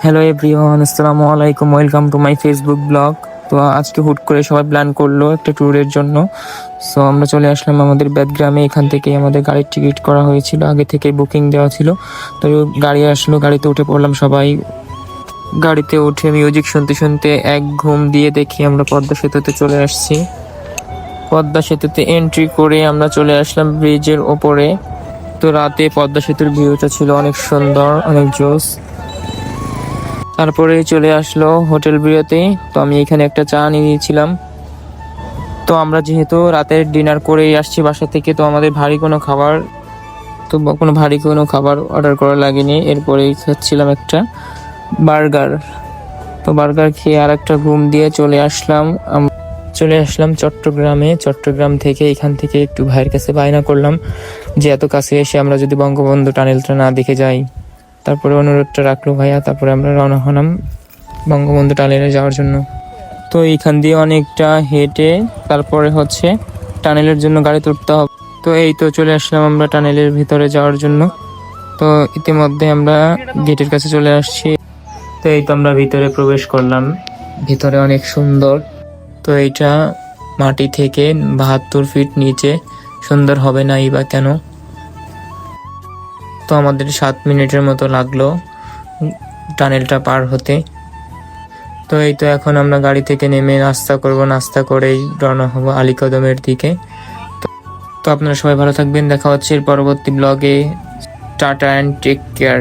Hello everyone, আসসালামু আলাইকুম, welcome to my Facebook blog. তো আজকে হুট করে সবাই প্ল্যান করলো একটা ট্যুরের জন্য। সো আমরা চলে আসলাম আমাদের বেদগ্রামে। এখান থেকেই আমাদের গাড়ির টিকিট করা হয়েছিল, আগে থেকে বুকিং দেওয়া ছিল। তো গাড়ি আসলো, গাড়িতে উঠে পড়লাম সবাই। গাড়িতে উঠে মিউজিক শুনতে শুনতে এক ঘুম দিয়ে দেখি আমরা পদ্মা সেতুতে চলে আসছি। পদ্মা সেতুতে এন্ট্রি করে আমরা চলে আসলাম ব্রিজের ওপরে। তো রাতে পদ্মা সেতুর ভিউটা ছিল অনেক সুন্দর, অনেক জোস। তারপরে চলে আসলো হোটেল বিরতি। তো আমি এখানে একটা চা নিয়েছিলাম। তো আমরা যেহেতু রাতের ডিনার করেই আসছি বাসা থেকে, তো আমাদের ভারী কোনো খাবার অর্ডার করা লাগেনি। এরপরেই খাচ্ছিলাম একটা বার্গার। তো বার্গার খেয়ে আর একটা ঘুম দিয়ে চলে আসলাম চট্টগ্রামে। চট্টগ্রাম থেকে এখান থেকে একটু ভাইয়ের কাছে বায়না করলাম যে এত কাছে এসে আমরা যদি বঙ্গবন্ধু টানেলটা না দেখে যাই। তারপরে অনুরোধটা রাখলো ভাইয়া। তারপরে আমরা রওনা হলাম বঙ্গবন্ধু টানেলে যাওয়ার জন্য। তো এইখান দিয়ে অনেকটা হেঁটে তারপরে টানেলের জন্য গাড়ি তুলতে হবে। তো এই তো চলে আসলাম আমরা টানেলের ভিতরে যাওয়ার জন্য। তো ইতিমধ্যে আমরা গেটের কাছে চলে আসছি। তো এই তো আমরা ভিতরে প্রবেশ করলাম। ভিতরে অনেক সুন্দর। তো এইটা মাটি থেকে 72 ফিট নিচে, সুন্দর হবে নাই বা কেন। তো আমাদের 7 মিনিটের মতো লাগলো টানেলটা পার হতে। তো এই তো এখন আমরা গাড়ি থেকে নেমে নাস্তা করব, নাস্তা করেই রওনা হব আলীকদমের দিকে। তো আপনারা সবাই ভালো থাকবেন, দেখা হচ্ছে এর পরবর্তী ব্লগে। Tata and take care.